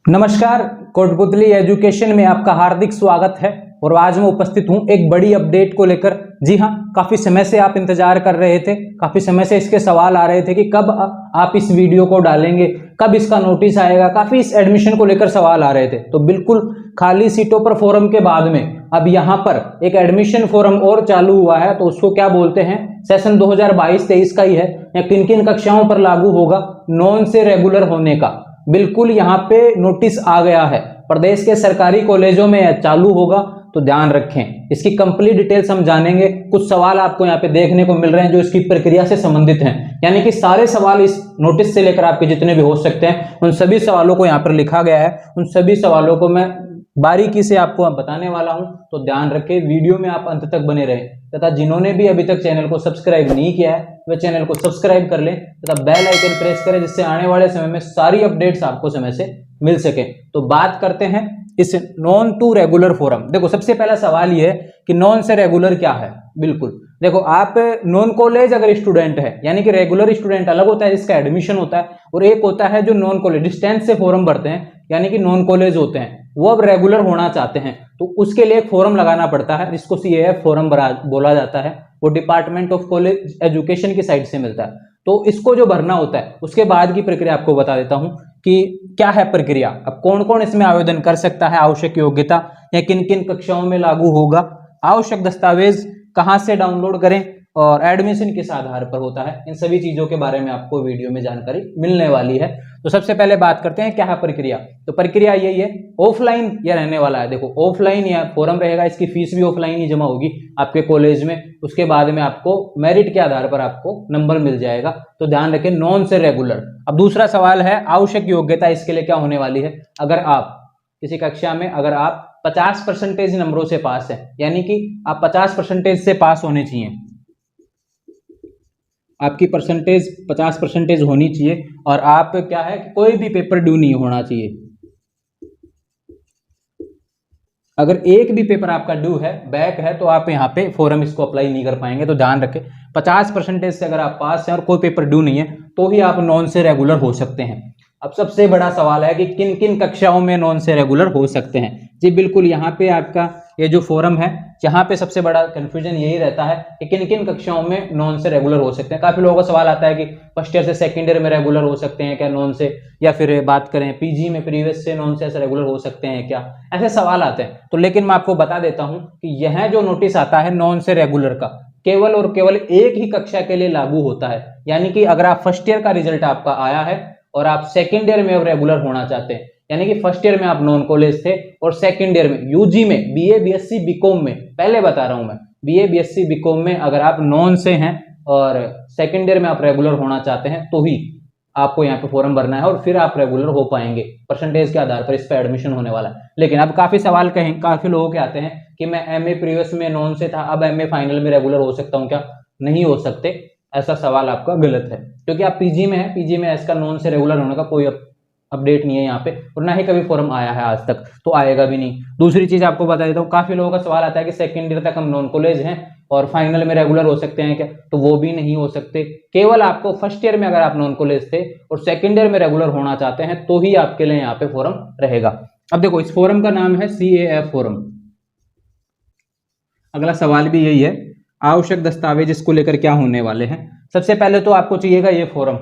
नमस्कार, कोटपुतली एजुकेशन में आपका हार्दिक स्वागत है। और आज मैं उपस्थित हूं एक बड़ी अपडेट को लेकर। जी हां, काफी समय से आप इंतजार कर रहे थे, काफी समय से इसके सवाल आ रहे थे कि कब आप इस वीडियो को डालेंगे, कब इसका नोटिस आएगा। काफी इस एडमिशन को लेकर सवाल आ रहे थे। तो बिल्कुल खाली सीटों पर फोरम के बाद में अब यहाँ पर एक एडमिशन फोरम और चालू हुआ है। तो उसको क्या बोलते हैं, सेशन 2022-23 का ही है, या किन किन कक्षाओं पर लागू होगा नॉन से रेगुलर होने का। बिल्कुल यहाँ पे नोटिस आ गया है, प्रदेश के सरकारी कॉलेजों में चालू होगा। तो ध्यान रखें, इसकी कंप्लीट डिटेल्स हम जानेंगे। कुछ सवाल आपको यहाँ पे देखने को मिल रहे हैं जो इसकी प्रक्रिया से संबंधित हैं, यानी कि सारे सवाल इस नोटिस से लेकर आपके जितने भी हो सकते हैं उन सभी सवालों को यहाँ पर लिखा गया है। उन सभी सवालों को मैं बारीकी से आपको बताने वाला हूं। तो ध्यान रखें, वीडियो में आप अंत तक बने रहें, तथा जिन्होंने भी अभी तक चैनल को सब्सक्राइब नहीं किया है वह चैनल को सब्सक्राइब कर लें तथा बेल आइकन प्रेस करें, जिससे आने वाले समय में सारी अपडेट्स आपको समय से मिल सके। तो बात करते हैं इस नॉन टू रेगुलर फोरम। देखो, सबसे पहला सवाल यह है कि नॉन से रेगुलर क्या है। बिल्कुल देखो, आप नॉन कॉलेज अगर स्टूडेंट है, यानी कि रेगुलर स्टूडेंट अलग होता है जिसका एडमिशन होता है, और एक होता है जो नॉन कॉलेज डिस्टेंस से फॉर्म भरते हैं, यानी कि नॉन कॉलेज होते हैं, वो अब रेगुलर होना चाहते हैं। तो उसके लिए एक फॉर्म लगाना पड़ता है, जिसको CAF फॉर्म बोला जाता है। वो डिपार्टमेंट ऑफ कॉलेज एजुकेशन की साइड से मिलता है। तो इसको जो भरना होता है, उसके बाद की प्रक्रिया आपको बता देता हूं कि क्या है प्रक्रिया। अब कौन कौन इसमें आवेदन कर सकता है, आवश्यक योग्यता या किन किन कक्षाओं में लागू होगा, आवश्यक दस्तावेज कहां से डाउनलोड करें, और एडमिशन किस आधार पर होता है, इन सभी चीजों के बारे में आपको वीडियो में जानकारी मिलने वाली है। तो सबसे पहले बात करते हैं क्या है प्रक्रिया। तो प्रक्रिया यही है, ऑफलाइन यह रहने वाला है। देखो, ऑफलाइन या फॉर्म रहेगा, इसकी फीस भी ऑफलाइन ही जमा होगी आपके कॉलेज में। उसके बाद में आपको मेरिट के आधार पर आपको नंबर मिल जाएगा। तो ध्यान रखें, नॉन से रेगुलर। अब दूसरा सवाल है आवश्यक योग्यता, इसके लिए क्या होने वाली है। अगर आप किसी कक्षा में अगर आप 50% नंबरों से पास है, यानी कि आप 50% से पास होने चाहिए, आपकी परसेंटेज 50% होनी चाहिए, और आप क्या है कि कोई भी पेपर ड्यू नहीं होना चाहिए। अगर एक भी पेपर आपका ड्यू है, बैक है, तो आप यहाँ पे फॉर्म इसको अप्लाई नहीं कर पाएंगे। तो ध्यान रखें, 50% से अगर आप पास हैं और कोई पेपर ड्यू नहीं है तो ही आप नॉन से रेगुलर हो सकते हैं। अब सबसे बड़ा सवाल है कि किन किन कक्षाओं में नॉन से रेगुलर हो सकते हैं। जी बिल्कुल, यहाँ पे आपका ये जो फॉर्म है, यहाँ पे सबसे बड़ा कंफ्यूजन यही रहता है कि किन किन कक्षाओं में नॉन से रेगुलर हो सकते हैं। काफी लोगों का सवाल आता है कि फर्स्ट ईयर से सेकंड ईयर में रेगुलर हो सकते हैं क्या नॉन से, या फिर बात करें PG में प्रीवियस से नॉन से ऐसे रेगुलर हो सकते हैं क्या, ऐसे सवाल आते हैं। तो लेकिन मैं आपको बता देता हूं कि यह जो नोटिस आता है नॉन से रेगुलर का, केवल और केवल एक ही कक्षा के लिए लागू होता है। यानी कि अगर आप फर्स्ट ईयर का रिजल्ट आपका आया है और आप सेकेंड ईयर में अब रेगुलर होना चाहते हैं, यानी कि फर्स्ट ईयर में आप नॉन कॉलेज थे और सेकंड ईयर में UG में BA BSc BCom में, पहले बता रहा हूं मैं, BA BSc BCom में अगर आप नॉन से हैं और सेकंड ईयर में आप रेगुलर होना चाहते हैं, तो ही आपको यहाँ पे फॉर्म भरना है और फिर आप रेगुलर हो पाएंगे। परसेंटेज के आधार पर इस पर एडमिशन होने वाला है। लेकिन अब काफी सवाल कहें, काफी लोगों के आते हैं कि मैं MA प्रीवियस में नॉन से था, अब MA फाइनल में रेगुलर हो सकता हूँ क्या। नहीं हो सकते, ऐसा सवाल आपका गलत है, क्योंकि आप PG में है, PG में इसका नॉन से रेगुलर होने का कोई अपडेट नहीं है यहाँ पे, और ना ही कभी फॉर्म आया है आज तक, तो आएगा भी नहीं। दूसरी चीज आपको बता देता हूँ, काफी लोगों का सवाल आता है कि सेकंड ईयर तक हम नॉन कॉलेज हैं और फाइनल में रेगुलर हो सकते हैं क्या, तो वो भी नहीं हो सकते। केवल आपको फर्स्ट ईयर में अगर आप नॉन कॉलेज थे और सेकंड ईयर में रेगुलर होना चाहते हैं तो ही आपके लिए यहाँ पे फॉर्म रहेगा। अब देखो, इस फॉर्म का नाम है CAF फॉर्म। अगला सवाल भी यही है, आवश्यक दस्तावेज इसको लेकर क्या होने वाले हैं। सबसे पहले तो आपको चाहिएगा ये फॉर्म,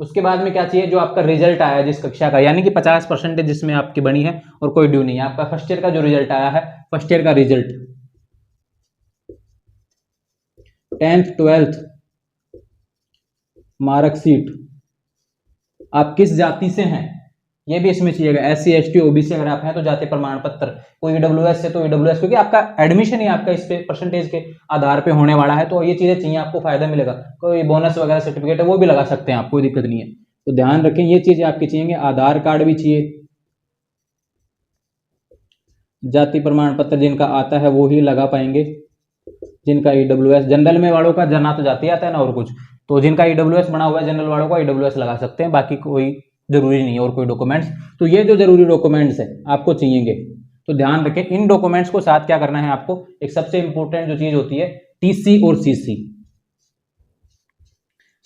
उसके बाद में क्या चाहिए, जो आपका रिजल्ट आया जिस कक्षा का, यानी कि 50% जिसमें आपकी बनी है और कोई ड्यू नहीं है, आपका फर्स्ट ईयर का जो रिजल्ट आया है, फर्स्ट ईयर का रिजल्ट, 10th 12th मार्कशीट, आप किस जाति से हैं ये भी इसमें चाहिएगा। SC ST OBC अगर आप हैं तो जाति प्रमाण पत्र, कोई EWS है तो EWS, क्योंकि आपका एडमिशन ही आपका इस पे परसेंटेज के आधार पे होने वाला है, तो ये चीजें चाहिए, आपको फायदा मिलेगा। कोई बोनस वगैरह सर्टिफिकेट है वो भी लगा सकते हैं आप, कोई दिक्कत नहीं है। तो ध्यान रखें, ये चीजें आपकी चाहिए। आधार कार्ड भी चाहिए, जाति प्रमाण पत्र जिनका आता है वो ही लगा पाएंगे, जिनका EWS, जनरल में वालों का जना तो जाति आता है ना और कुछ, तो जिनका EWS बना हुआ है जनरल वालों का EWS लगा सकते हैं, बाकी कोई जरूरी नहीं है और कोई डॉक्यूमेंट्स। तो ये जो जरूरी डॉक्यूमेंट्स है आपको चाहिए, तो ध्यान रखें इन डॉक्यूमेंट्स को साथ क्या करना है आपको। एक सबसे इंपॉर्टेंट जो चीज होती है TC और CC,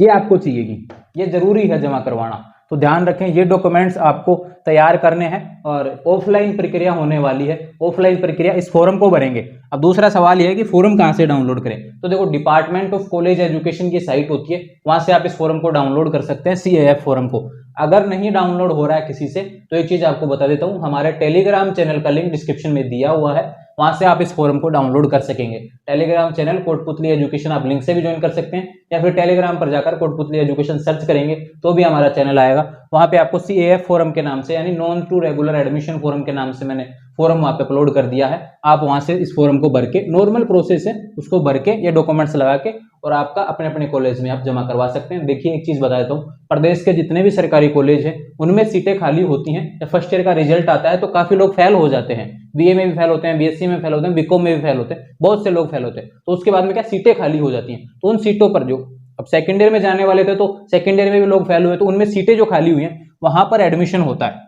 ये आपको चाहिएगी, ये जरूरी है जमा करवाना। तो ध्यान रखें, ये डॉक्यूमेंट्स आपको तैयार करने हैं और ऑफलाइन प्रक्रिया होने वाली है। ऑफलाइन प्रक्रिया इस फॉर्म को भरेंगे। अब दूसरा सवाल यह है कि फॉर्म कहाँ से डाउनलोड करें। तो देखो, डिपार्टमेंट ऑफ कॉलेज एजुकेशन की साइट होती है, वहां से आप इस फॉर्म को डाउनलोड कर सकते हैं, CAF फॉर्म को। अगर नहीं डाउनलोड हो रहा है किसी से, तो एक चीज आपको बता देता हूं, हमारे टेलीग्राम चैनल का लिंक डिस्क्रिप्शन में दिया हुआ है, वहां से आप इस फॉर्म को डाउनलोड कर सकेंगे। टेलीग्राम चैनल कोटपुतली एजुकेशन आप लिंक से भी ज्वाइन कर सकते हैं, या फिर टेलीग्राम पर जाकर कोटपुतली एजुकेशन सर्च करेंगे तो भी हमारा चैनल आएगा। वहां पे आपको CAF फॉर्म के नाम से, यानी non to regular admission form के नाम से मैंने फॉर्म वहां पे अपलोड कर दिया है। आप वहां से इस फॉर्म को भर के, नॉर्मल प्रोसेस है, उसको भर के ये डॉक्यूमेंट्स लगा के और आपका अपने अपने कॉलेज में आप जमा करवा सकते हैं। देखिए, एक चीज बता देता हूँ, प्रदेश के जितने भी सरकारी कॉलेज हैं उनमें सीटें खाली होती हैं। जब फर्स्ट ईयर का रिजल्ट आता है तो काफी लोग फेल हो जाते हैं, BA में भी फेल होते हैं, BSc में फेल होते हैं, BCom में भी फेल होते हैं, बहुत से लोग फेल होते हैं। तो उसके बाद में क्या, सीटें खाली हो जाती हैं। तो उन सीटों पर जो अब सेकेंड ईयर में जाने वाले थे, तो सेकेंड ईयर में भी लोग फेल हुए, तो उनमें सीटें जो खाली हुई हैं वहां पर एडमिशन होता है।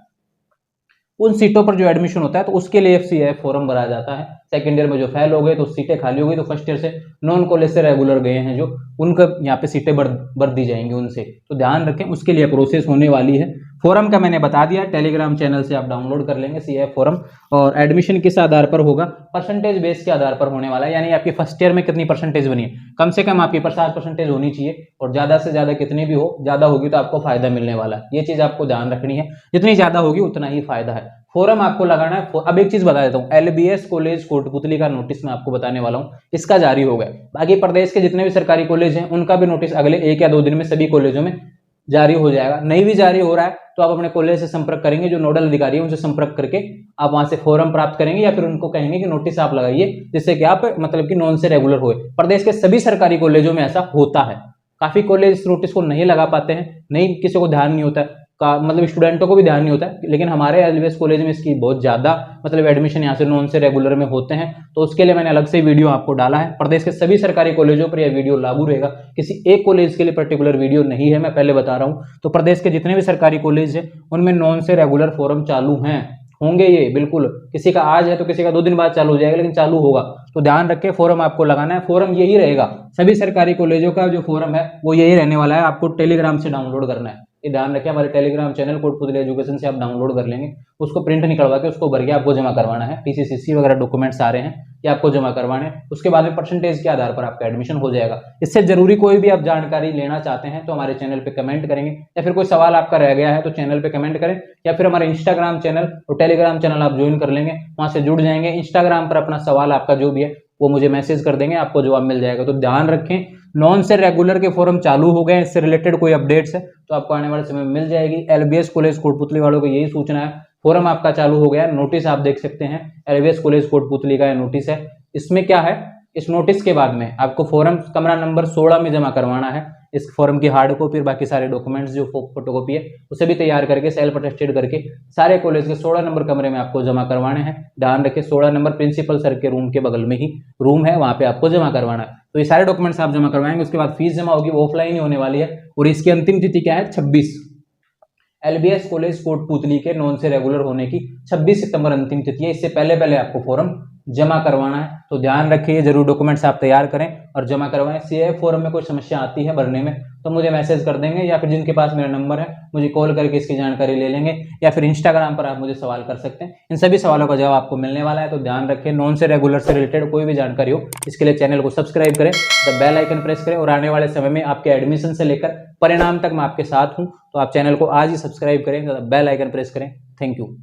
उन सीटों पर जो एडमिशन होता है तो उसके लिए CAF फॉर्म भरा जाता है। सेकंड ईयर में जो फेल हो गए तो सीटें खाली हो गई, तो फर्स्ट ईयर से नॉन कॉलेज से रेगुलर गए हैं जो, उनका यहाँ पे सीटें भर दी जाएंगी उनसे। तो ध्यान रखें, उसके लिए प्रोसेस होने वाली है। फॉर्म का मैंने बता दिया, टेलीग्राम चैनल से आप डाउनलोड कर लेंगे CAF फॉर्म। और एडमिशन किस आधार पर होगा, परसेंटेज बेस के आधार पर होने वाला है। यानी आपकी फर्स्ट ईयर में कितनी परसेंटेज बनी है, कम से कम आपकी 50% होनी चाहिए, और ज्यादा से ज्यादा कितनी भी हो, ज्यादा होगी तो आपको फायदा मिलने वाला है। ये चीज आपको ध्यान रखनी है, जितनी ज्यादा होगी उतना ही फायदा है। फॉर्म आपको लगाना है। अब एक चीज बता देता हूँ, LBS कॉलेज कोटपुतली का नोटिस मैं आपको बताने वाला हूँ, इसका जारी हो गया। बाकी प्रदेश के जितने भी सरकारी कॉलेज हैं उनका भी नोटिस अगले 1 या 2 दिन में सभी कॉलेजों में जारी हो जाएगा। नहीं भी जारी हो रहा है तो आप अपने कॉलेज से संपर्क करेंगे, जो नोडल अधिकारी है उनसे संपर्क करके आप वहां से फॉर्म प्राप्त करेंगे, या फिर उनको कहेंगे कि नोटिस आप लगाइए, जिससे कि आप मतलब कि नॉन से रेगुलर हुए। प्रदेश के सभी सरकारी कॉलेजों में ऐसा होता है। काफी कॉलेज इस नोटिस को नहीं लगा पाते हैं, नहीं, किसी को ध्यान नहीं होता है, का मतलब स्टूडेंटों को भी ध्यान नहीं होता है, लेकिन हमारे LBS कॉलेज में इसकी बहुत ज्यादा मतलब एडमिशन यहाँ से नॉन से रेगुलर में होते हैं। तो उसके लिए मैंने अलग से वीडियो आपको डाला है। प्रदेश के सभी सरकारी कॉलेजों पर यह वीडियो लागू रहेगा, किसी एक कॉलेज के लिए पर्टिकुलर वीडियो नहीं है, मैं पहले बता रहा हूँ। तो प्रदेश के जितने भी सरकारी कॉलेज है उनमें नॉन से रेगुलर फॉर्म चालू हैं, होंगे ये बिल्कुल। किसी का आज है तो किसी का 2 दिन बाद चालू हो जाएगा, लेकिन चालू होगा। तो ध्यान रखें, फॉर्म आपको लगाना है। फॉर्म यही रहेगा, सभी सरकारी कॉलेजों का जो फॉर्म है वो यही रहने वाला है, आपको टेलीग्राम से डाउनलोड करना है। ये ध्यान रखें, हमारे टेलीग्राम चैनल कोटपुतली एजुकेशन से आप डाउनलोड कर लेंगे, उसको प्रिंट निकलवा के उसको भर के आपको जमा करवाना है। TCCC वगैरह डॉक्यूमेंट्स आ रहे हैं, ये आपको जमा करवाने हैं। उसके बाद में परसेंटेज के आधार पर आपका एडमिशन हो जाएगा। इससे जरूरी कोई भी आप जानकारी लेना चाहते हैं तो हमारे चैनल पे कमेंट करेंगे, या फिर कोई सवाल आपका रह गया है तो चैनल पे कमेंट करें, या फिर हमारे इंस्टाग्राम चैनल और टेलीग्राम चैनल आप ज्वाइन कर लेंगे, वहां से जुड़ जाएंगे। इंस्टाग्राम पर अपना सवाल आपका जो भी है वो मुझे मैसेज कर देंगे, आपको जवाब मिल जाएगा। तो ध्यान रखें, नॉन से रेगुलर के फॉर्म चालू हो गए, इससे रिलेटेड कोई अपडेट्स है तो आपको आने वाले समय में मिल जाएगी। LBS कॉलेज कोटपुतली वालों को यही सूचना है, फॉर्म आपका चालू हो गया। नोटिस आप देख सकते हैं, LBS कॉलेज कोटपुतली का नोटिस है। इसमें क्या है, इस नोटिस के बाद में आपको फॉर्म कमरा नंबर 16 में जमा करवाना है। इस फॉर्म की हार्ड कॉपी और बाकी सारे डॉक्यूमेंट्स जो फोटोकॉपी है उसे भी तैयार करके सेल्फ अटेस्टेड करके सारे कॉलेज के 16 नंबर कमरे में आपको जमा करवाने हैं। ध्यान रखें, 16 नंबर प्रिंसिपल सर के रूम के बगल में ही रूम है, वहां पे आपको जमा करवाना है। तो ये सारे डॉक्यूमेंट्स आप जमा करवाएंगे, उसके बाद फीस जमा होगी, वो ऑफलाइन ही होने वाली है। और इसकी अंतिम तिथि क्या है, 26। LBS कॉलेज कोटपुतली के नॉन से रेगुलर होने की 26 सितंबर अंतिम तिथि है। इससे पहले पहले आपको फॉर्म जमा करवाना है। तो ध्यान रखिए, जरूर डॉक्यूमेंट्स आप तैयार करें और जमा करवाएं। CAF फॉर्म में कोई समस्या आती है भरने में तो मुझे मैसेज कर देंगे, या फिर जिनके पास मेरा नंबर है मुझे कॉल करके इसकी जानकारी ले लेंगे, या फिर इंस्टाग्राम पर आप मुझे सवाल कर सकते हैं। इन सभी सवालों का जवाब आपको मिलने वाला है। तो ध्यान रखें, नॉन से रेगुलर से रिलेटेड कोई भी जानकारी हो इसके लिए चैनल को सब्सक्राइब करें, द बेल आइकन प्रेस करें, और आने वाले समय में आपके एडमिशन से लेकर परिणाम तक मैं आपके साथ हूं। तो आप चैनल को आज ही सब्सक्राइब करें, द बेल आइकन प्रेस करें। Thank you.